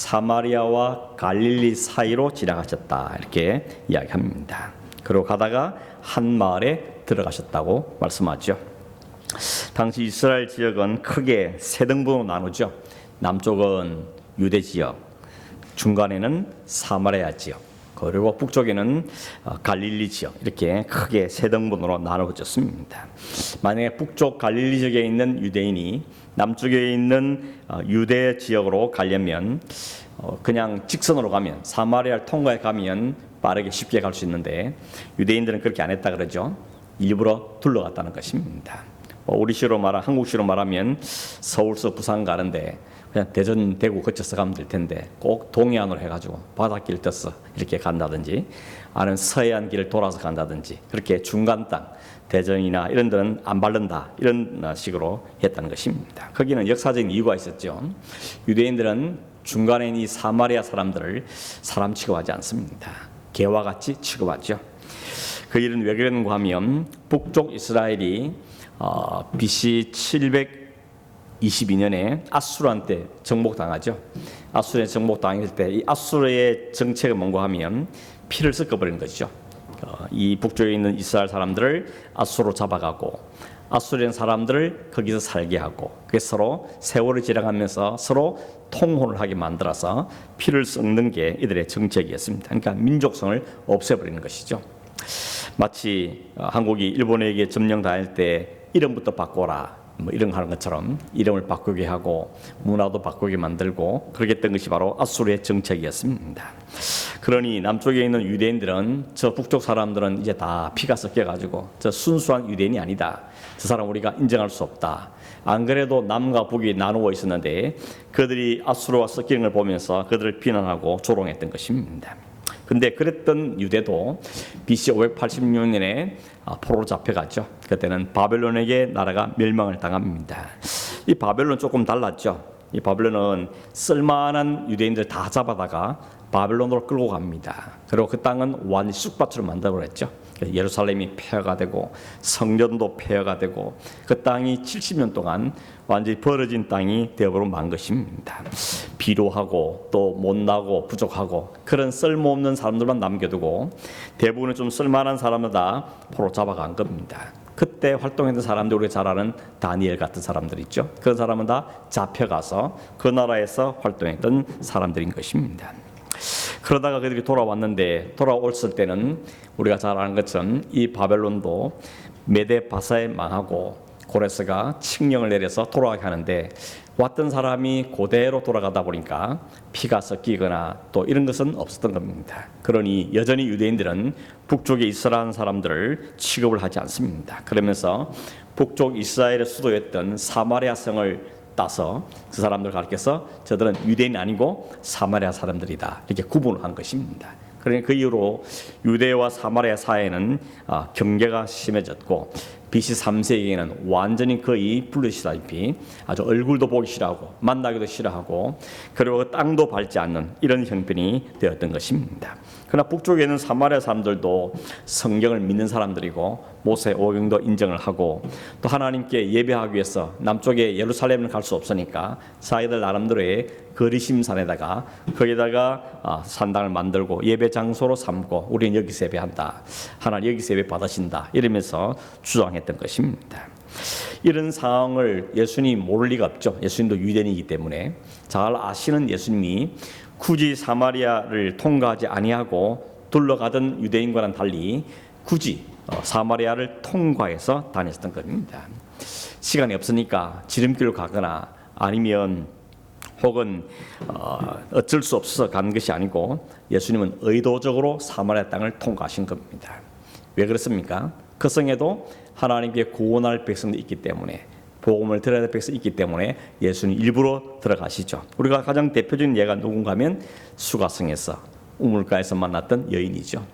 사마리아와 갈릴리 사이로 지나가셨다 이렇게 이야기합니다. 그리고 가다가 한 마을에 들어가셨다고 말씀하죠. 당시 이스라엘 지역은 크게 세 등분으로 나누죠. 남쪽은 유대 지역, 중간에는 사마리아 지역, 그리고 북쪽에는 갈릴리 지역, 이렇게 크게 세 등분으로 나누어졌습니다. 만약에 북쪽 갈릴리 지역에 있는 유대인이 남쪽에 있는 유대 지역으로 가려면 그냥 직선으로 가면, 사마리아를 통과해 가면 빠르게 쉽게 갈 수 있는데 유대인들은 그렇게 안 했다 그러죠. 일부러 둘러갔다는 것입니다. 우리시로 한국시로 말하면 서울서 부산 가는데 그냥 대전, 대구 거쳐서 가면 될 텐데 꼭 동해안으로 해가지고 바닷길 떠서 이렇게 간다든지, 아니면 서해안 길을 돌아서 간다든지, 그렇게 중간 땅, 대전이나 이런 데는 안 바른다, 이런 식으로 했다는 것입니다. 거기는 역사적인 이유가 있었죠. 유대인들은 중간에 있는 이 사마리아 사람들을 사람 취급하지 않습니다. 개와 같이 취급하죠. 그 일은 왜 그랬는가 하면 북쪽 이스라엘이 BC 722년에 아수르한테 정복당하죠. 아수르에 정복당했을 때 이 아수르의 정책은 뭔가 하면 피를 섞어버리는 것이죠. 이 북쪽에 있는 이스라엘 사람들을 아수르로 잡아가고 아수르의 사람들을 거기서 살게 하고, 그게 서로 세월이 지나가면서 서로 통혼을 하게 만들어서 피를 섞는 게 이들의 정책이었습니다. 그러니까 민족성을 없애버리는 것이죠. 마치 한국이 일본에게 점령당할 때 이름부터 바꿔라, 이런 거 하는 것처럼 이름을 바꾸게 하고 문화도 바꾸게 만들고 그렇게 했던 것이 바로 아수르의 정책이었습니다. 그러니 남쪽에 있는 유대인들은 저 북쪽 사람들은 이제 다 피가 섞여가지고 저 순수한 유대인이 아니다, 저 사람 우리가 인정할 수 없다. 안 그래도 남과 북이 나누어 있었는데 그들이 아수르와 섞이는 걸 보면서 그들을 비난하고 조롱했던 것입니다. 근데 그랬던 유대도 BC 586년에 포로로 잡혀갔죠. 그때는 바벨론에게 나라가 멸망을 당합니다. 이 바벨론 조금 달랐죠. 이 바벨론은 쓸만한 유대인들 다 잡아다가 바벨론으로 끌고 갑니다. 그리고 그 땅은 완전히 쑥밭으로 만들어버렸죠. 예루살렘이 폐허가 되고 성전도 폐허가 되고 그 땅이 70년 동안 완전히 벌어진 땅이 되어버린 것입니다. 비로하고 또 못나고 부족하고 그런 쓸모없는 사람들만 남겨두고 대부분은 좀 쓸만한 사람들 다 포로 잡아간 겁니다. 그때 활동했던 사람들, 우리가 잘 아는 다니엘 같은 사람들 있죠. 그 사람은 다 잡혀가서 그 나라에서 활동했던 사람들인 것입니다. 그러다가 그들이 돌아왔는데, 돌아왔을 때는 우리가 잘 아는 것처럼 이 바벨론도 메데 바사에 망하고 고레스가 칙령을 내려서 돌아가게 하는데, 왔던 사람이 그대로 돌아가다 보니까 피가 섞이거나 또 이런 것은 없었던 겁니다. 그러니 여전히 유대인들은 북쪽에 이스라엘 사람들을 취급을 하지 않습니다. 그러면서 북쪽 이스라엘의 수도였던 사마리아 성을 따서 그 사람들 가르쳐서 저들은 유대인이 아니고 사마리아 사람들이다, 이렇게 구분을 한 것입니다. 그러니 그 이후로 유대와 사마리아 사이에는 경계가 심해졌고 BC 3세기에는 완전히 거의 불르시다시피 아주 얼굴도 보기 싫어하고 만나기도 싫어하고 그리고 땅도 밟지 않는 이런 형편이 되었던 것입니다. 그러나 북쪽에 있는 사마리아 사람들도 성경을 믿는 사람들이고 모세 오경도 인정을 하고 또 하나님께 예배하기 위해서 남쪽에 예루살렘을 갈 수 없으니까 자기들 나름대로의 거리심산에다가 거기다가 산당을 만들고 예배 장소로 삼고 우리는 여기서 예배한다, 하나님 여기서 예배 받으신다, 이러면서 주장했던 것입니다. 이런 상황을 예수님이 모를 리가 없죠. 예수님도 유대인이기 때문에 잘 아시는 예수님이 굳이 사마리아를 통과하지 아니하고 둘러가던 유대인과는 달리 굳이 사마리아를 통과해서 다녔던 겁니다. 시간이 없으니까 지름길로 가거나 아니면 혹은 어쩔 수 없어서 가는 것이 아니고 예수님은 의도적으로 사마리아 땅을 통과하신 겁니다. 왜 그렇습니까? 그 성에도 하나님께 구원할 백성들이 있기 때문에, 복음을 들어야 될 백성이 있기 때문에 예수님 일부러 들어가시죠. 우리가 가장 대표적인 예가 누군가 하면 수가성에서 우물가에서 만났던 여인이죠.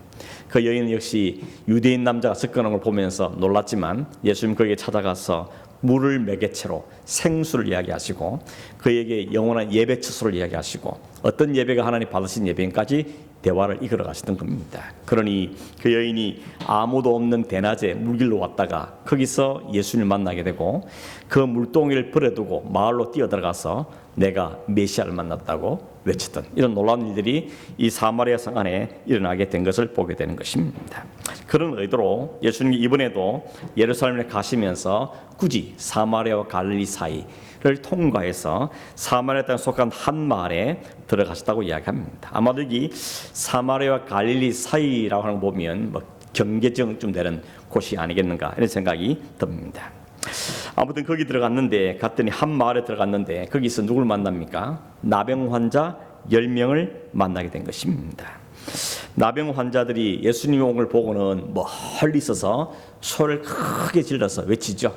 그 여인은 역시 유대인 남자가 접근한 걸 보면서 놀랐지만 예수님 거기에 찾아가서 물을 매개체로 생수를 이야기하시고 그에게 영원한 예배 처소를 이야기하시고 어떤 예배가 하나님 받으신 예배인까지 대화를 이끌어 가시던 겁니다. 그러니 그 여인이 아무도 없는 대낮에 물길로 왔다가 거기서 예수님을 만나게 되고 그 물동이를 버려두고 마을로 뛰어들어가서 내가 메시아를 만났다고 외쳤던 이런 놀라운 일들이 이 사마리아 성 안에 일어나게 된 것을 보게 되는 것입니다. 그런 의도로 예수님이 이번에도 예루살렘에 가시면서 굳이 사마리아와 갈릴리 사이를 통과해서 사마리아 땅에 속한 한 마을에 들어가셨다고 이야기합니다. 아마도 여기 사마리아와 갈릴리 사이라고 하는 거 보면 뭐 경계정쯤 되는 곳이 아니겠는가 이런 생각이 듭니다. 아무튼 거기 들어갔는데 갔더니 한 마을에 들어갔는데 거기서 누굴 만납니까? 나병 환자 10명을 만나게 된 것입니다. 나병 환자들이 예수님이 온 걸 보고는 멀리 있어서 소리를 크게 질러서 외치죠.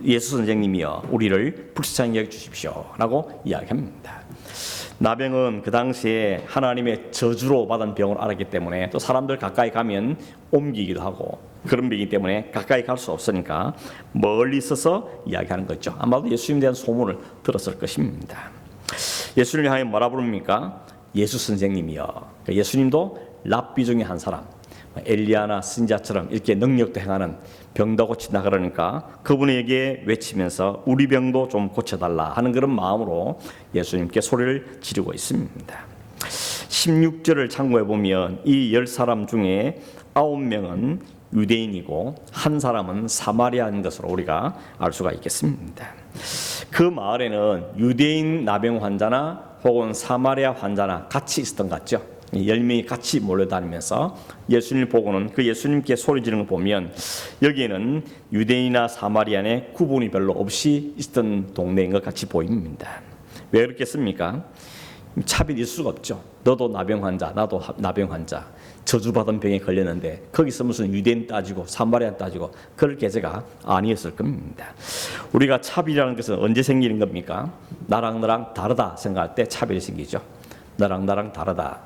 예수 선생님이여 우리를 불쌍히 여겨주십시오 라고 이야기합니다. 나병은 그 당시에 하나님의 저주로 받은 병을 알았기 때문에 또 사람들 가까이 가면 옮기기도 하고 그런 병이기 때문에 가까이 갈 수 없으니까 멀리 있어서 이야기하는 거죠. 아마도 예수님에 대한 소문을 들었을 것입니다. 예수님을 향해 뭐라 부릅니까? 예수 선생님이여. 예수님도 랍비 중에 한 사람, 엘리야나 선지자처럼 이렇게 능력도 행하는 병도 고친다 그러니까 그분에게 외치면서 우리 병도 좀 고쳐달라 하는 그런 마음으로 예수님께 소리를 지르고 있습니다. 16절을 참고해 보면 이 10사람 중에 9명은 유대인이고 한 사람은 사마리아인 것으로 우리가 알 수가 있겠습니다. 그 마을에는 유대인 나병 환자나 혹은 사마리아 환자나 같이 있었던 것 같죠. 10명이 같이 몰려다니면서 예수님을 보고는 그 예수님께 소리 지르는 걸 보면 여기에는 유대인이나 사마리아의 구분이 별로 없이 있었던 동네인 것 같이 보입니다. 왜 그렇겠습니까? 차별이 있을 수가 없죠. 너도 나병 환자, 나도 나병 환자, 저주받은 병에 걸렸는데 거기서 무슨 유대인 따지고 사마리아 따지고 그럴 계제가 아니었을 겁니다. 우리가 차별이라는 것은 언제 생기는 겁니까? 나랑 너랑 다르다 생각할 때 차별이 생기죠. 너랑 나랑 다르다.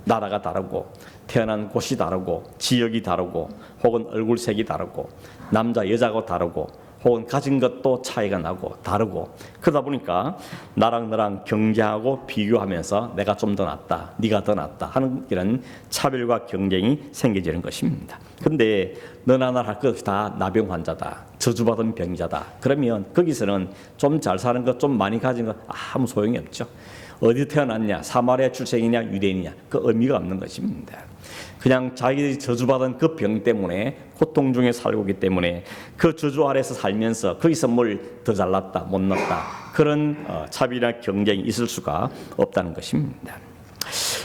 나라가 다르고 태어난 곳이 다르고 지역이 다르고 혹은 얼굴색이 다르고 남자 여자가 다르고 혹은 가진 것도 차이가 나고 다르고 그러다 보니까 나랑 너랑 경쟁하고 비교하면서 내가 좀 더 낫다, 네가 더 낫다 하는 이런 차별과 경쟁이 생겨지는 것입니다. 그런데 너나 나나 할 것 없이 다 나병 환자다, 저주받은 병자다. 그러면 거기서는 좀 잘 사는 것, 좀 많이 가진 것 아무 소용이 없죠. 어디 태어났냐, 사마리아 출생이냐, 유대인이냐 그 의미가 없는 것입니다. 그냥 자기들이 저주받은 그 병 때문에 고통 중에 살고 있기 때문에 그 저주 아래서 살면서 거기서 뭘 더 잘났다, 못났다 그런 차별이나 경쟁이 있을 수가 없다는 것입니다.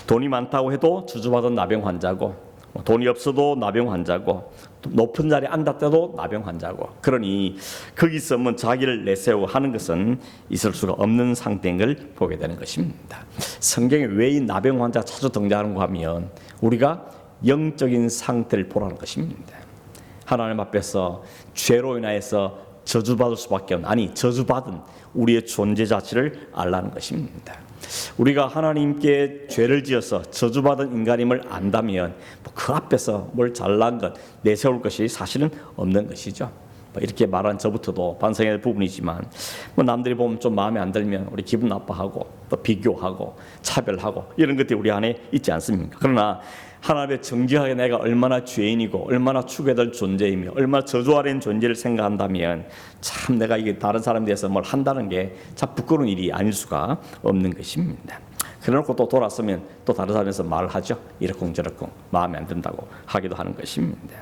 돈이 많다고 해도 저주받은 나병 환자고 돈이 없어도 나병 환자고 높은 자리에 앉았다도 나병 환자고 그러니 거기서 뭐 자기를 내세우고 하는 것은 있을 수가 없는 상태인 걸 보게 되는 것입니다. 성경에 왜 이 나병 환자가 자주 등장하는가 하면 우리가 영적인 상태를 보라는 것입니다. 하나님 앞에서 죄로 인하여서 저주받을 수밖에 없는 아니 저주받은 우리의 존재 자체를 알라는 것입니다. 우리가 하나님께 죄를 지어서 저주받은 인간임을 안다면 그 앞에서 뭘 잘난 것 내세울 것이 사실은 없는 것이죠. 이렇게 말한 저부터도 반성해야 할 부분이지만 남들이 보면 좀 마음에 안 들면 우리 기분 나빠하고 또 비교하고 차별하고 이런 것들이 우리 안에 있지 않습니까? 그러나 하나님의 정직하게 내가 얼마나 죄인이고 얼마나 추구해야 존재이며 얼마나 저주 아래인 존재를 생각한다면 참 내가 이게 다른 사람에 대해서 뭘 한다는 게 참 부끄러운 일이 아닐 수가 없는 것입니다. 그래놓고 또 돌아서면 또 다른 사람에서 말을 하죠. 이러쿵저러쿵 마음에 안 든다고 하기도 하는 것입니다.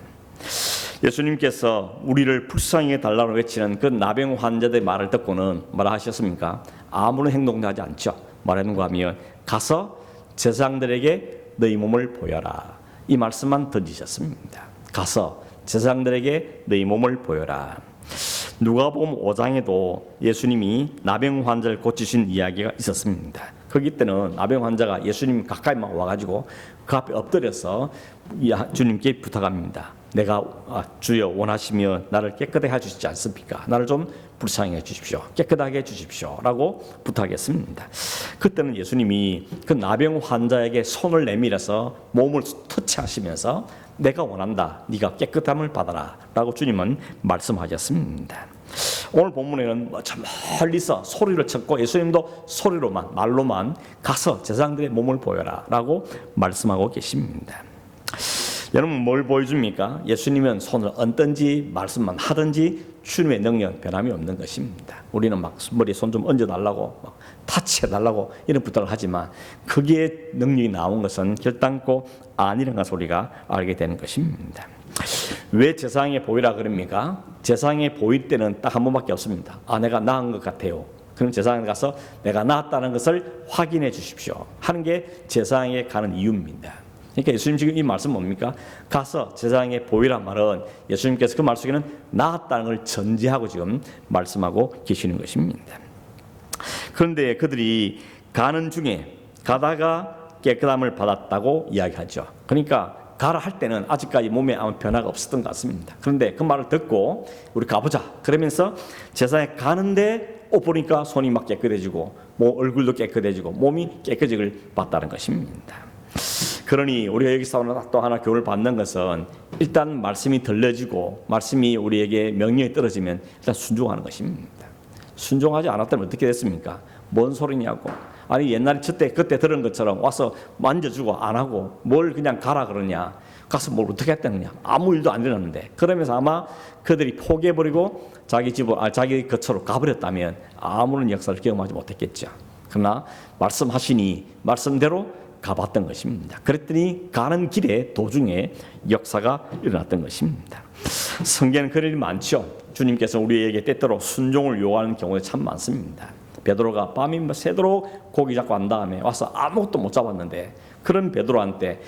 예수님께서 우리를 불쌍히 해달라고 외치는 그 나병 환자들의 말을 듣고는 뭐라 하셨습니까? 아무런 행동도 하지 않죠. 말하는가 하면 가서 제사장들에게 너희 몸을 보여라. 이 말씀만 던지셨습니다. 가서 제사장들에게 너희 몸을 보여라. 누가복음 5장에도 예수님이 나병 환자를 고치신 이야기가 있었습니다. 거기 때는 나병 환자가 예수님 가까이만 와가지고 그 앞에 엎드려서 주님께 부탁합니다. 내가 주여 원하시면 나를 깨끗하게 해주시지 않습니까? 나를 좀 불쌍히 해주십시오. 깨끗하게 해주십시오. 라고 부탁했습니다. 그때는 예수님이 그 나병 환자에게 손을 내밀어서 몸을 터치하시면서 내가 원한다. 네가 깨끗함을 받아라. 라고 주님은 말씀하셨습니다. 오늘 본문에는 저 멀리서 소리를 쳤고 예수님도 소리로만 말로만 가서 제사장들의 몸을 보여라 라고 말씀하고 계십니다. 여러분 뭘 보여줍니까? 예수님은 손을 얹든지 말씀만 하든지 주님의 능력은 변함이 없는 것입니다. 우리는 막 머리에 손 좀 얹어달라고 막 타치해달라고 이런 부탁을 하지만 거기에 능력이 나온 것은 결단코 아니라는 것을 우리가 알게 되는 것입니다. 왜 제사장에 보이라 그럽니까? 제사장에 보일 때는 딱 한 번밖에 없습니다. 내가 나은 것 같아요. 그럼 제사장에 가서 내가 나았다는 것을 확인해 주십시오 하는 게 제사장에 가는 이유입니다. 그러니까 예수님 지금 이 말씀 뭡니까? 가서 제사장에 보이란 말은 예수님께서 그 말 속에는 나았다는 걸 전제하고 지금 말씀하고 계시는 것입니다. 그런데 그들이 가는 중에 가다가 깨끗함을 받았다고 이야기하죠. 그러니까 가라 할 때는 아직까지 몸에 아무 변화가 없었던 것 같습니다. 그런데 그 말을 듣고 우리 가보자 그러면서 제사장에 가는데 보니까 손이 막 깨끗해지고 얼굴도 깨끗해지고 몸이 깨끗해지길 봤다는 것입니다. 그러니 우리가 여기서 또 하나 교훈을 받는 것은 일단 말씀이 들려지고 말씀이 우리에게 명령이 떨어지면 일단 순종하는 것입니다. 순종하지 않았다면 어떻게 됐습니까? 뭔 소리냐고. 아니 옛날에 그때 들은 것처럼 와서 만져주고 안 하고 뭘 그냥 가라 그러냐. 가서 뭘 어떻게 했다느냐. 아무 일도 안 일어났는데. 그러면서 아마 그들이 포기해버리고 자기 자기 거처로 가버렸다면 아무런 역사를 경험하지 못했겠죠. 그러나 말씀하시니 말씀대로 가봤던 것입니다. 그랬더니 가는 길에 도중에 역사가 일어났던 것입니다. 성경에는 그런 일이 많죠. 주님께서 우리에게 때때로 순종을 요구하는 경우가 참 많습니다. 베드로가 밤이 새도록 고기 잡고 한 다음에 와서 아무것도 못 잡았는데 그런 베드로한테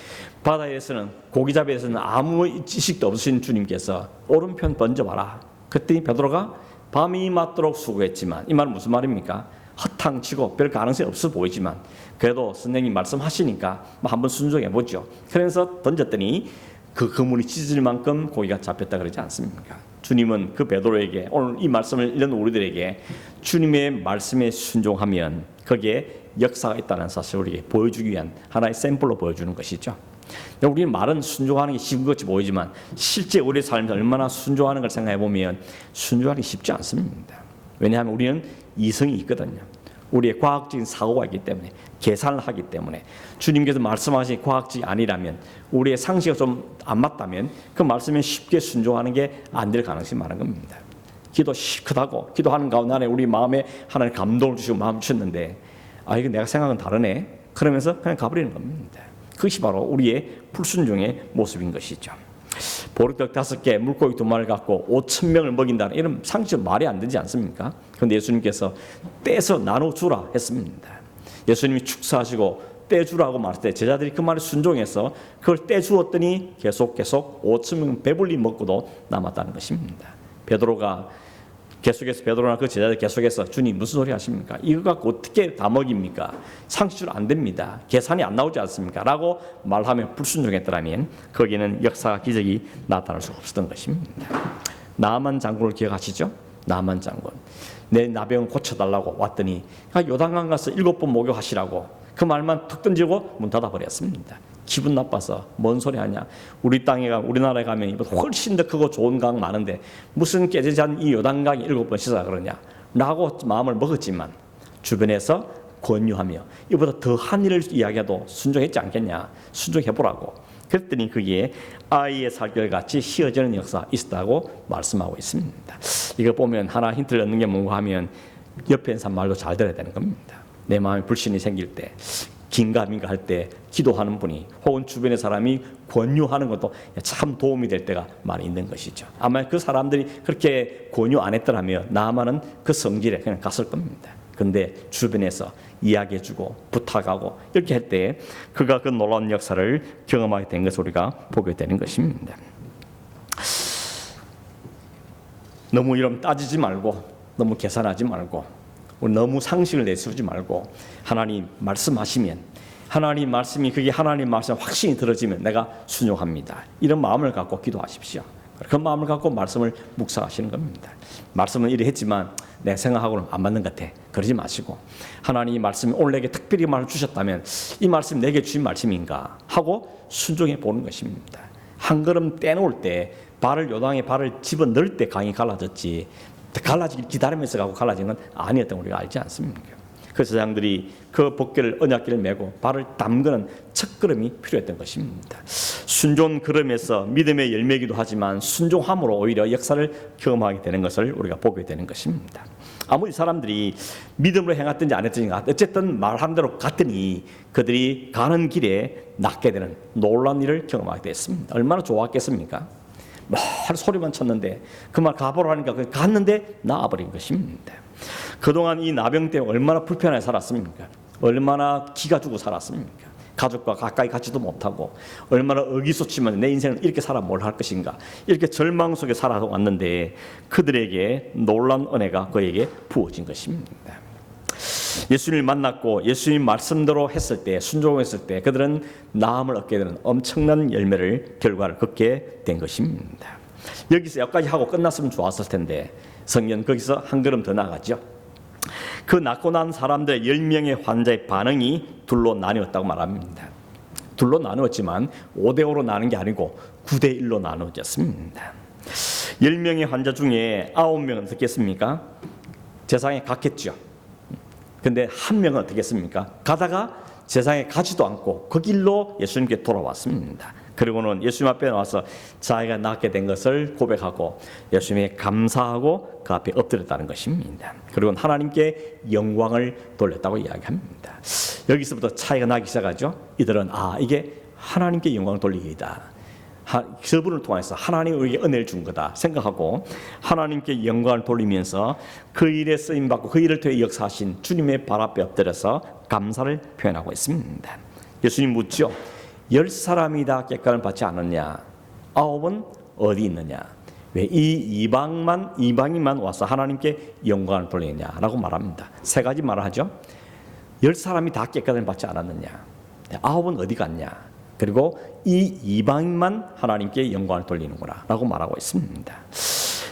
바다에서는 고기 잡이에서는 아무 지식도 없으신 주님께서 오른편 던져봐라. 그랬더니 베드로가 밤이 맞도록 수고했지만 이 말은 무슨 말입니까? 허탕치고 별 가능성이 없어 보이지만 그래도 선생님 말씀하시니까 한번 순종해보죠. 그래서 던졌더니 그 그물이 찢어질 만큼 고기가 잡혔다 그러지 않습니까? 주님은 그 베드로에게 오늘 이 말씀을 읽는 우리들에게 주님의 말씀에 순종하면 거기에 역사가 있다는 사실을 우리에게 보여주기 위한 하나의 샘플로 보여주는 것이죠. 우리는 말은 순종하는 게 쉬운 것이 보이지만 실제 우리 삶에서 얼마나 순종하는 걸 생각해 보면 순종하기 쉽지 않습니다. 왜냐하면 우리는 이성이 있거든요. 우리의 과학적인 사고가 있기 때문에 계산을 하기 때문에 주님께서 말씀하신 과학적이 아니라면 우리의 상식이 좀 안 맞다면 그 말씀에 쉽게 순종하는 게 안 될 가능성이 많은 겁니다. 기도 크다고 기도하는 가운데 안에 우리 마음에 하나님 감동을 주시고 마음 주셨는데 이거 내가 생각은 다르네 그러면서 그냥 가버리는 겁니다. 그것이 바로 우리의 불순종의 모습인 것이죠. 보리떡 5개, 물고기 2마리를 갖고 5,000명을 먹인다는 이런 상식적으로 말이 안 되지 않습니까? 그런데 예수님께서 떼서 나눠주라 했습니다. 예수님이 축사하시고 떼주라고 말할 때 제자들이 그 말에 순종해서 그걸 떼주었더니 계속 5,000명 배불리 먹고도 남았다는 것입니다. 베드로가 계속해서 베드로나 그 제자들 계속해서 주님 무슨 소리 하십니까? 이거 갖고 어떻게 다 먹입니까? 상식적으로 안 됩니다. 계산이 안 나오지 않습니까? 라고 말하며 불순종했더라면 거기에는 역사가 기적이 나타날 수 없었던 것입니다. 나만 장군을 기억하시죠? 나만 장군. 내 나병을 고쳐달라고 왔더니 요단강 가서 7번 목욕하시라고 그 말만 툭 던지고 문 닫아버렸습니다. 기분 나빠서 뭔 소리 하냐. 우리나라에 가면 훨씬 더 크고 좋은 강 많은데 무슨 깨지지 않은 이 요단강이 7번 씻어라 그러냐 라고 마음을 먹었지만 주변에서 권유하며 이보다 더한 일을 이야기해도 순종했지 않겠냐. 순종해보라고. 그랬더니 그게 아이의 살결같이 휘어지는 역사 있었다고 말씀하고 있습니다. 이거 보면 하나 힌트를 얻는 게 뭔가 하면 옆에 있는 사람 말도 잘 들어야 되는 겁니다. 내 마음에 불신이 생길 때 긴가민가 할 때 기도하는 분이 혹은 주변의 사람이 권유하는 것도 참 도움이 될 때가 많이 있는 것이죠. 아마 그 사람들이 그렇게 권유 안 했더라면 나만은 그 성질에 그냥 갔을 겁니다. 그런데 주변에서 이야기해주고 부탁하고 이렇게 할 때 그가 그 놀라운 역사를 경험하게 된 것을 우리가 보게 되는 것입니다. 너무 이런 따지지 말고 너무 계산하지 말고 너무 상식을 내세우지 말고 하나님 말씀하시면 하나님 말씀이 그게 하나님 말씀 확신이 들어지면 내가 순종합니다. 이런 마음을 갖고 기도하십시오. 그 마음을 갖고 말씀을 묵상하시는 겁니다. 말씀은 이래 했지만 내 생각하고는 안 맞는 것 같아. 그러지 마시고 하나님이 말씀이 오늘 내게 특별히 말을 주셨다면 이 말씀 내게 주신 말씀인가 하고 순종해 보는 것입니다. 한 걸음 떼놓을 때 요단에 발을 집어넣을 때 강이 갈라졌지 갈라지길 기다리면서 가고 갈라지는 건 아니었던 우리가 알지 않습니까? 그 제사장들이 그 법궤를 언약궤를 메고 발을 담그는 첫걸음이 필요했던 것입니다. 순종 걸음에서 믿음의 열매이기도 하지만 순종함으로 오히려 역사를 경험하게 되는 것을 우리가 보게 되는 것입니다. 아무리 사람들이 믿음으로 행했든지 안 했든지 어쨌든 말한 대로 갔더니 그들이 가는 길에 낫게 되는 놀라운 일을 경험하게 됐습니다. 얼마나 좋았겠습니까? 막 소리만 쳤는데 그 말 가보라 하니까 갔는데 나아버린 것입니다. 그동안 이 나병 때문에 얼마나 불편하게 살았습니까? 얼마나 기가 죽고 살았습니까? 가족과 가까이 가지도 못하고 얼마나 의기소침한 내 인생을 이렇게 살아 뭘 할 것인가 이렇게 절망 속에 살아왔는데 그들에게 놀라운 은혜가 그에게 부어진 것입니다. 예수님을 만났고 예수님 말씀대로 했을 때 순종했을 때 그들은 나음을 얻게 되는 엄청난 열매를 결과를 걷게 된 것입니다. 여기서 여기까지 하고 끝났으면 좋았을 텐데 성경 거기서 한 걸음 더 나가죠. 그 낫고 난 사람들 10명의 환자의 반응이 둘로 나뉘었다고 말합니다. 둘로 나누었지만 5대5로 나눈 게 아니고 9대1로 나누어졌습니다. 10명의 환자 중에 9명은 어떻겠습니까? 세상에 갔겠죠. 근데 한 명은 어떻겠습니까? 가다가 세상에 가지도 않고 그 길로 예수님께 돌아왔습니다. 그리고는 예수님 앞에 나와서 자기가 낫게 된 것을 고백하고 예수님에 감사하고 그 앞에 엎드렸다는 것입니다. 그리고 하나님께 영광을 돌렸다고 이야기합니다. 여기서부터 차이가 나기 시작하죠. 이들은 이게 하나님께 영광을 돌리기이다. 저분을 통해서 하나님이 우리에게 은혜를 준 거다 생각하고 하나님께 영광을 돌리면서 그 일에 쓰임받고 그 일을 통해 역사하신 주님의 발 앞에 엎드려서 감사를 표현하고 있습니다. 예수님 묻죠. 10사람이 다 객관을 받지 않았냐? 9은 어디 있느냐? 왜 이 이방인만 와서 하나님께 영광을 돌리느냐라고 말합니다. 세 가지 말을 하죠. 10사람이 다 객관을 받지 않았느냐? 9은 어디 갔냐? 그리고 이 이방인만 하나님께 영광을 돌리는구나 라고 말하고 있습니다.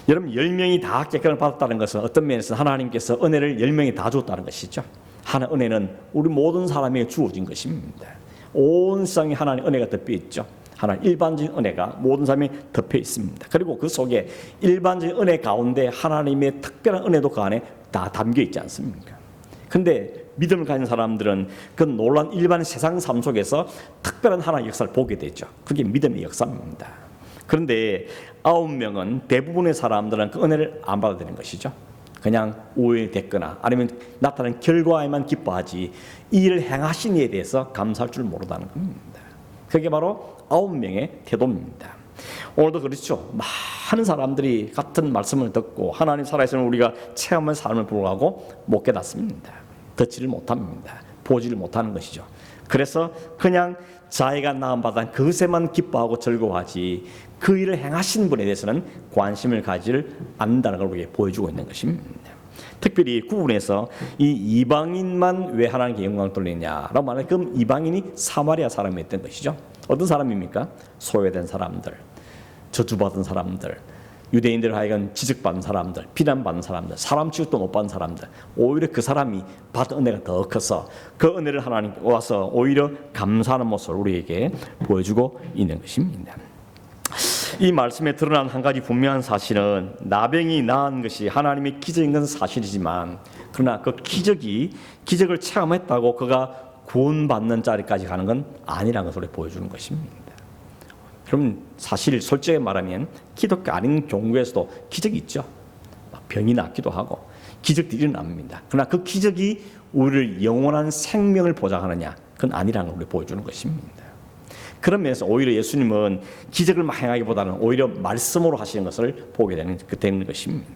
여러분 10명이 다 객관을 받았다는 것은 어떤 면에서 하나님께서 은혜를 10명이 다 줬다는 것이죠. 하나님 은혜는 우리 모든 사람에게 주어진 것입니다. 온 세상에 하나님의 은혜가 덮여 있죠. 하나님 일반적인 은혜가 모든 사람에 덮여 있습니다. 그리고 그 속에 일반적인 은혜 가운데 하나님의 특별한 은혜도 그 안에 다 담겨 있지 않습니까? 근데 믿음을 가진 사람들은 그 놀라운 일반 세상 삶 속에서 특별한 하나님의 역사를 보게 되죠. 그게 믿음의 역사입니다. 그런데 9명은 대부분의 사람들은 그 은혜를 안 받아들이는 것이죠. 그냥 우연히 됐거나 아니면 나타난 결과에만 기뻐하지 이 일을 행하신 이에 대해서 감사할 줄 모른다는 겁니다. 그게 바로 9명의 태도입니다. 오늘도 그렇죠. 많은 사람들이 같은 말씀을 듣고 하나님 살아있으면 우리가 체험한 삶을 불구하고 못 깨닫습니다. 듣지를 못합니다. 보지를 못하는 것이죠. 그래서 그냥 자기가 나음받은 그것에만 기뻐하고 즐거워하지 그 일을 행하신 분에 대해서는 관심을 가지를 않는다는 걸 우리에게 보여주고 있는 것입니다. 특별히 구분해서 이 이방인만 왜 하나님께 영광을 돌리냐라고 말하면 그 이방인이 사마리아 사람이었던 것이죠. 어떤 사람입니까? 소외된 사람들, 저주받은 사람들, 유대인들 하여간 지적받은 사람들, 비난받는 사람들, 사람 취급도 못 받는 사람들, 오히려 그 사람이 받은 은혜가 더 커서 그 은혜를 하나님 와서 오히려 감사하는 모습을 우리에게 보여주고 있는 것입니다. 이 말씀에 드러난 한 가지 분명한 사실은 나병이 나은 것이 하나님의 기적인 것은 사실이지만 그러나 그 기적을 체험했다고 그가 구원받는 자리까지 가는 건 아니라는 것을 보여주는 것입니다. 그럼 사실 솔직히 말하면 기독교 아닌 종교에서도 기적이 있죠. 병이 낫기도 하고 기적들이 일어납니다. 그러나 그 기적이 우리를 영원한 생명을 보장하느냐 그건 아니라는 걸 우리 보여주는 것입니다. 그런 면에서 오히려 예수님은 기적을 막 행하기보다는 오히려 말씀으로 하시는 것을 보게 되는 것입니다.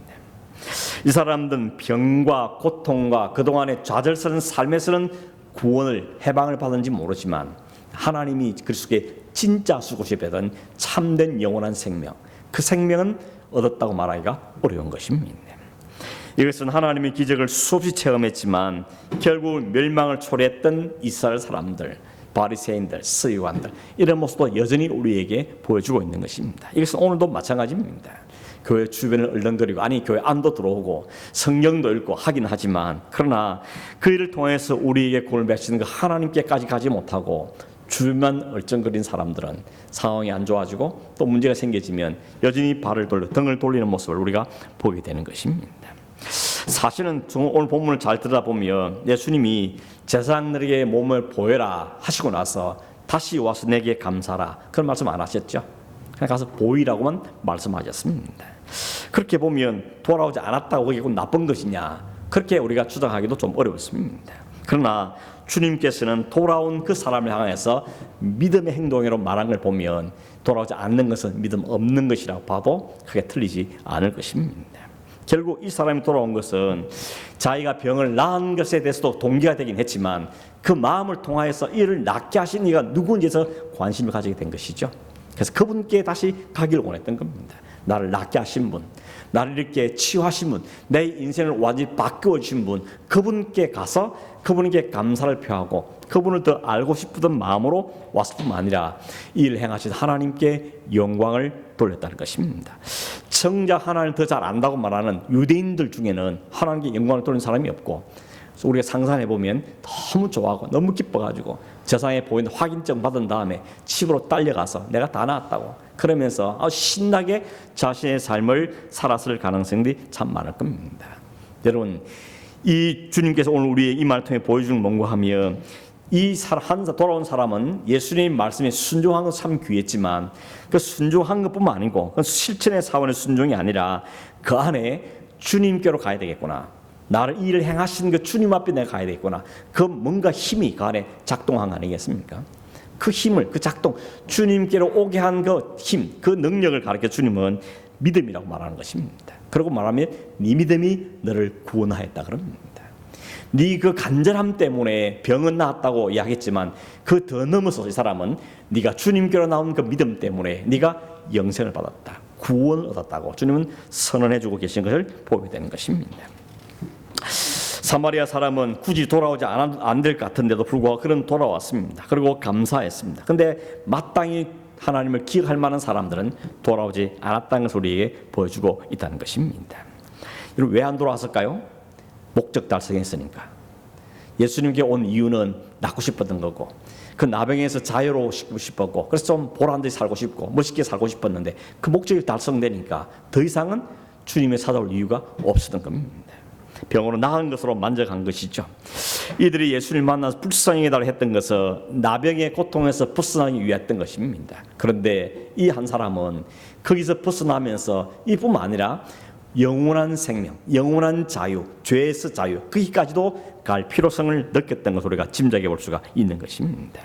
이 사람들은 병과 고통과 그동안의 좌절스러운 삶에서는 구원을 해방을 받은지 모르지만 하나님이 그리스도의 진짜 수고시 되던 참된 영원한 생명 그 생명은 얻었다고 말하기가 어려운 것입니다. 이것은 하나님의 기적을 수없이 체험했지만 결국 멸망을 초래했던 이스라엘 사람들 바리새인들, 서기관들 이런 모습도 여전히 우리에게 보여주고 있는 것입니다. 이것은 오늘도 마찬가지입니다. 교회 주변을 얼렁거리고 교회 안도 들어오고 성경도 읽고 하긴 하지만 그러나 그 일을 통해서 우리에게 구원을 베푸시는 그 하나님께까지 가지 못하고 주변만 얼쩡거린 사람들은 상황이 안 좋아지고 또 문제가 생겨지면 여전히 등을 돌리는 모습을 우리가 보게 되는 것입니다. 사실은 오늘 본문을 잘 들여다보면 예수님이 제사장들에게 몸을 보여라 하시고 나서 다시 와서 내게 감사라 그런 말씀 안 하셨죠. 그냥 가서 보이라고만 말씀하셨습니다. 그렇게 보면 돌아오지 않았다고 그게 나쁜 것이냐 그렇게 우리가 주장하기도 좀 어렵습니다. 그러나 주님께서는 돌아온 그 사람을 향해서 믿음의 행동으로 말한 걸 보면 돌아오지 않는 것은 믿음 없는 것이라고 봐도 크게 틀리지 않을 것입니다. 결국 이 사람이 돌아온 것은 자기가 병을 낳은 것에 대해서도 동기가 되긴 했지만 그 마음을 통하여서 이를 낫게 하신 이가 누구인지에서 관심을 가지게 된 것이죠. 그래서 그분께 다시 가기를 원했던 겁니다. 나를 낫게 하신 분, 나를 이렇게 치유하신 분, 내 인생을 완전히 바꾸어 주신 분, 그분께 가서 그분에게 감사를 표하고 그분을 더 알고 싶은 마음으로 왔을 뿐만 아니라 이 일을 행하신 하나님께 영광을 돌렸다는 것입니다. 정작 하나님을 더 잘 안다고 말하는 유대인들 중에는 하나님께 영광을 돌리는 사람이 없고 우리가 상상해 보면 너무 좋아하고 너무 기뻐가지고 세상에 보이는 확인증 받은 다음에 집으로 딸려가서 내가 다 나았다고 그러면서 신나게 자신의 삶을 살았을 가능성이 참 많을 겁니다. 여러분 이 주님께서 오늘 우리의 이 말을 통해 보여주는 뭔가 하면 돌아온 사람은 예수님 말씀에 순종한 건 참 귀했지만 그 순종한 것뿐만 아니고 그 실천의 사원의 순종이 아니라 그 안에 주님께로 가야 되겠구나. 나를 이 일을 행하신 그 주님 앞에 내가 가야 되겠구나. 그 뭔가 힘이 그 안에 작동한 거 아니겠습니까? 그 힘을 그 작동 주님께로 오게 한 그 힘, 그 능력을 가르쳐 주님은 믿음이라고 말하는 것입니다. 그러고 말하면 네 믿음이 너를 구원하였다 그럽니다. 네 그 간절함 때문에 병은 나았다고 이야기했지만 그 더 넘어서 이 사람은 네가 주님께로 나온 그 믿음 때문에 네가 영생을 받았다. 구원을 얻었다고 주님은 선언해주고 계신 것을 보게 되는 것입니다. 사마리아 사람은 굳이 돌아오지 안 될 것 같은데도 불구하고 그런 돌아왔습니다. 그리고 감사했습니다. 그런데 마땅히 하나님을 기억할 만한 사람들은 돌아오지 않았다는 것을 우리에게 보여주고 있다는 것입니다. 왜 안 돌아왔을까요? 목적 달성했으니까. 예수님께 온 이유는 낫고 싶었던 거고 그 나병에서 자유로우시고 싶었고 그래서 좀 보람되게 살고 싶고 멋있게 살고 싶었는데 그 목적이 달성되니까 더 이상은 주님의 찾아올 이유가 없었던 겁니다. 병으로 나은 것으로 만족한 것이죠. 이들이 예수님을 만나서 불쌍히 해달라 했던 것은 나병의 고통에서 벗어나기 위했던 것입니다. 그런데 이 한 사람은 거기서 벗어나면서 이뿐만 아니라 영원한 생명, 영원한 자유, 죄에서 자유 거기까지도 갈 필요성을 느꼈던 것을 우리가 짐작해 볼 수가 있는 것입니다.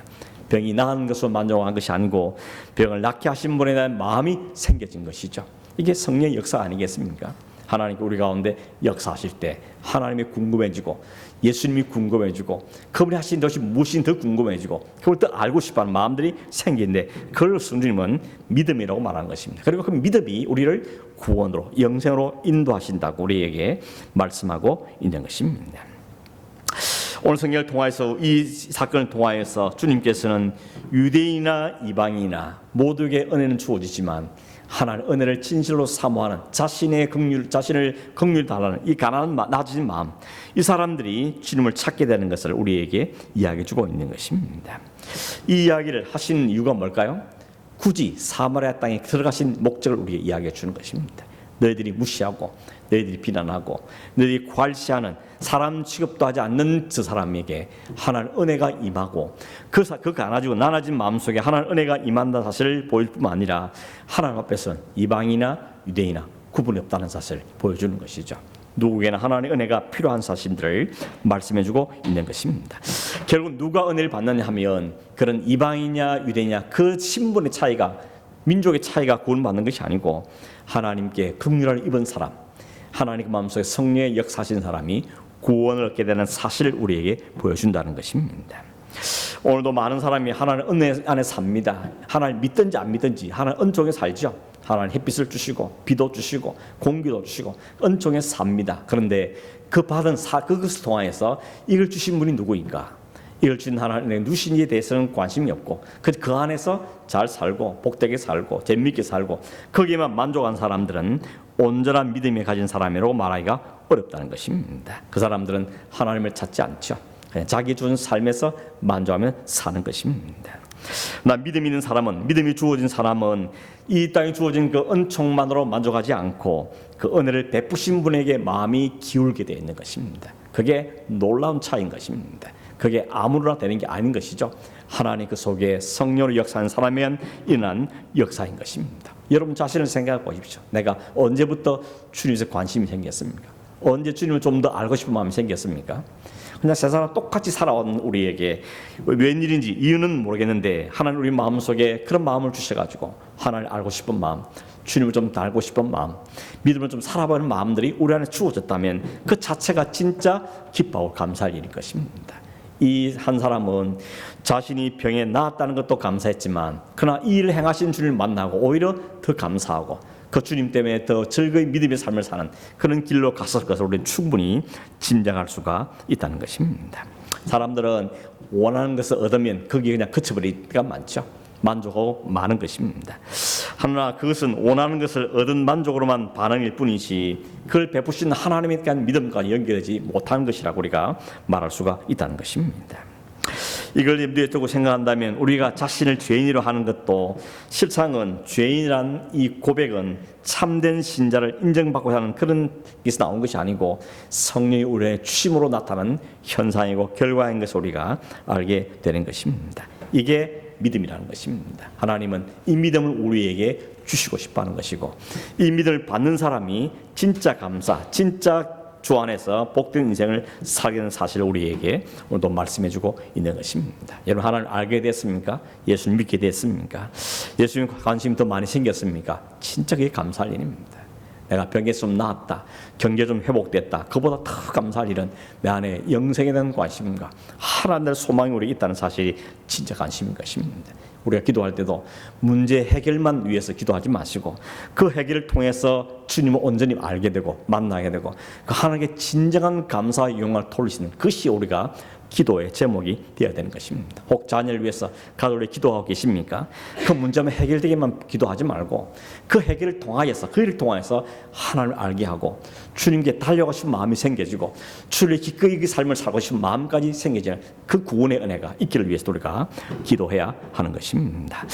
병이 나은 것으로 만족한 것이 아니고 병을 낫게 하신 분에 대한 마음이 생겨진 것이죠. 이게 성령의 역사 아니겠습니까? 하나님께 우리 가운데 역사하실 때 하나님이 궁금해지고 예수님이 궁금해지고 그분이 하신 것이 무엇인지 더 궁금해지고 그걸 더 알고 싶어하는 마음들이 생기는데 그걸 성령님은 믿음이라고 말하는 것입니다. 그리고 그 믿음이 우리를 구원으로 영생으로 인도하신다고 우리에게 말씀하고 있는 것입니다. 오늘 성경을 통하여서 이 사건을 통하여서 주님께서는 유대인이나 이방인이나 모두에게 은혜는 주어지지만 하나님의 은혜를 진실로 사모하는 자신을 긍휼 달라는 이 가난한 낮은 마음 이 사람들이 주님을 찾게 되는 것을 우리에게 이야기해 주고 있는 것입니다. 이 이야기를 하신 이유가 뭘까요? 굳이 사마리아 땅에 들어가신 목적을 우리에게 이야기해 주는 것입니다. 너희들이 무시하고 너희들이 비난하고 너희들이 괄시하는 사람 취급도 하지 않는 저 사람에게 하나님의 은혜가 임하고 그 가난하고 나눠진 마음속에 하나님의 은혜가 임한다는 사실을 보일 뿐만 아니라 하나님 앞에서는 이방이나 유대인이나 구분이 없다는 사실을 보여주는 것이죠. 누구에게나 하나님의 은혜가 필요한 사실들을 말씀해주고 있는 것입니다. 결국 누가 은혜를 받느냐 하면 그런 이방이냐 유대이냐 그 신분의 차이가 민족의 차이가 구원받는 것이 아니고 하나님께 긍휼을 입은 사람 하나님 그 마음속에 성령의 역사하신 사람이 구원을 얻게 되는 사실을 우리에게 보여준다는 것입니다. 오늘도 많은 사람이 하나님 은혜 안에 삽니다. 하나님 믿든지 안 믿든지 하나님 은총에 살죠. 하나님 햇빛을 주시고 비도 주시고 공기도 주시고 은총에 삽니다. 그런데 그 받은 그것을 통하여서 이걸 주신 분이 누구인가? 이걸 주신 하나님의 누신이에 대해서는 관심이 없고 그 안에서 잘 살고 복되게 살고 재미있게 살고 거기에만 만족한 사람들은 온전한 믿음이 가진 사람이라고 말하기가 어렵다는 것입니다. 그 사람들은 하나님을 찾지 않죠. 그냥 자기 준 삶에서 만족하며 사는 것입니다. 나 믿음 있는 사람은, 믿음이 주어진 사람은 이 땅에 주어진 그 은총만으로 만족하지 않고 그 은혜를 베푸신 분에게 마음이 기울게 되어 있는 것입니다. 그게 놀라운 차이인 것입니다. 그게 아무나 되는 게 아닌 것이죠. 하나님 그 속에 성령으로 역사하는 사람에만 일어난 역사인 것입니다. 여러분 자신을 생각해 보십시오. 내가 언제부터 주님에 관심이 생겼습니까? 언제 주님을 좀 더 알고 싶은 마음이 생겼습니까? 그냥 세상과 똑같이 살아온 우리에게 웬일인지 이유는 모르겠는데 하나님 우리 마음속에 그런 마음을 주셔가지고 하나님을 알고 싶은 마음, 주님을 좀 더 알고 싶은 마음, 믿음을 좀 살아보는 마음들이 우리 안에 주어졌다면 그 자체가 진짜 기뻐하고 감사할 일일 것입니다. 이 한 사람은 자신이 병에 나았다는 것도 감사했지만 그러나 이 일을 행하신 주님을 만나고 오히려 더 감사하고 그 주님 때문에 더 즐거이 믿음의 삶을 사는 그런 길로 갔을 것을 우리는 충분히 짐작할 수가 있다는 것입니다. 사람들은 원하는 것을 얻으면 거기에 그냥 그쳐버릴 때가 많죠. 만족하고 많은 것입니다. 하나 그것은 원하는 것을 얻은 만족으로만 반응일 뿐이지 그걸 베푸신 하나님에 대한 믿음과 연결되지 못하는 것이라고 우리가 말할 수가 있다는 것입니다. 이걸 염두에 두고 생각한다면 우리가 자신을 죄인으로 하는 것도 실상은 죄인이란 이 고백은 참된 신자를 인정받고 하는 그런 것에서 나온 것이 아니고 성령이 우리의 주심으로 나타나는 현상이고 결과인 것을 우리가 알게 되는 것입니다. 이게 믿음이라는 것입니다. 하나님은 이 믿음을 우리에게 주시고 싶어하는 것이고 이 믿음을 받는 사람이 진짜 감사, 진짜 주 안에서 복된 인생을 살게 되는 사실을 우리에게 오늘도 말씀해주고 있는 것입니다. 여러분 하나님 알게 됐습니까? 예수님 믿게 됐습니까? 예수님 관심이 더 많이 생겼습니까? 진짜 그게 감사할 일입니다. 내가 병에서 좀 나았다, 경제 좀 회복됐다, 그보다 더 감사할 일은 내 안에 영생에 대한 관심과 하나님의 소망이 우리에 있다는 사실이 진짜 관심인 것입니다. 우리가 기도할 때도 문제 해결만 위해서 기도하지 마시고 그 해결을 통해서 주님을 온전히 알게 되고 만나게 되고 그 하나님께 진정한 감사와 영광을 돌리시는 그것이 우리가 기도의 제목이 되어야 되는 것입니다. 혹 자녀를 위해서 가족을 기도하고 계십니까? 그 문제만 해결되게만 기도하지 말고 그 해결을 통하여서 그 일을 통하여서 하나님을 알게 하고 주님께 달려가고 싶은 마음이 생겨지고 주를 기꺼이 그 삶을 살고 싶은 마음까지 생겨지는 그 구원의 은혜가 있기를 위해서 우리가 기도해야 하는 것입니다.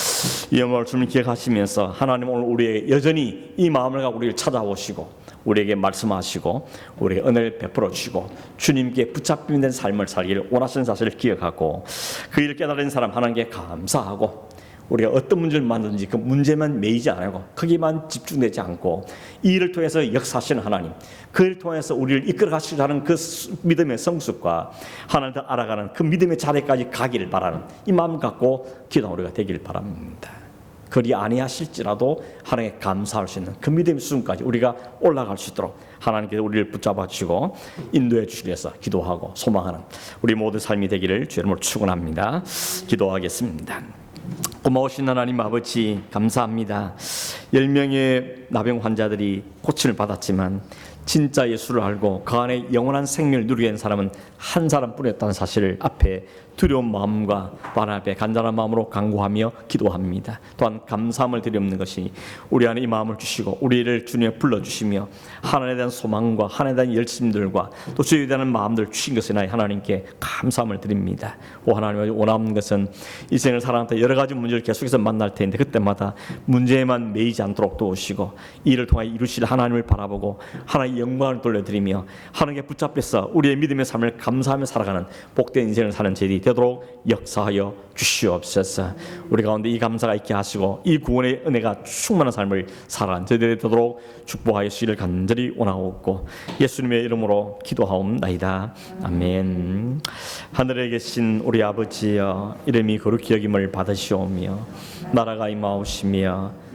이 영광을 주님 기억하시면서 하나님 오늘 우리에게 여전히 이 마음을 갖고 우리를 찾아오시고 우리에게 말씀하시고 우리에게 은혜를 베풀어 주시고 주님께 붙잡힌 삶을 살기를 원하시는 사실을 기억하고 그 일을 깨달은 사람 하나님께 감사하고 우리가 어떤 문제를 만든지 그 문제만 매이지 않고 거기만 집중되지 않고 이 일을 통해서 역사하시는 하나님, 그 일을 통해서 우리를 이끌어 가시려는 그 믿음의 성숙과 하나님을 알아가는 그 믿음의 자리까지 가기를 바라는 이 마음 갖고 기도하는 우리가 되기를 바랍니다. 그리 아니하실지라도 하나님께 감사할 수 있는 그 믿음의 수준까지 우리가 올라갈 수 있도록 하나님께서 우리를 붙잡아 주시고 인도해 주시기 위해서 기도하고 소망하는 우리 모든 삶이 되기를 주의 이름으로 축원합니다. 기도하겠습니다. 고마우신 하나님 아버지 감사합니다. 10명의 나병 환자들이 고침을 받았지만 진짜 예수를 알고 그 안에 영원한 생명을 누리게 된 사람은 한 사람뿐이었다는 사실을 앞에 두려운 마음과 바람 앞에 간절한 마음으로 간구하며 기도합니다. 또한 감사함을 드리옵는 것이 우리 안에 이 마음을 주시고 우리를 주님에 불러주시며 하나님에 대한 소망과 하나님에 대한 열심들과 또 주님에 대한 마음들을 주신 것에 나의 하나님께 감사함을 드립니다. 오 하나님 원하는 것은 이 생을 살아가는 여러 가지 문제를 계속해서 만날 텐데 그때마다 문제에만 매이지 않도록 도우시고 이를 통해 이루실 하나님을 바라보고 하나님의 영광을 돌려드리며 하나님께 붙잡혀서 우리의 믿음의 삶을 감사하며 살아가는 복된 인생을 사는 제일이 되도록 역사하여 주시옵소서. 우리 가운데 이 감사가 있게 하시고 이 구원의 은혜가 충만한 삶을 살아가는 제일이 되도록 축복하여 주시기를 간절히 원하옵고 예수님의 이름으로 기도하옵나이다. 아멘. 하늘에 계신 우리 아버지여 이름이 거룩히 여김을 받으시오며 나라가 임하옵시며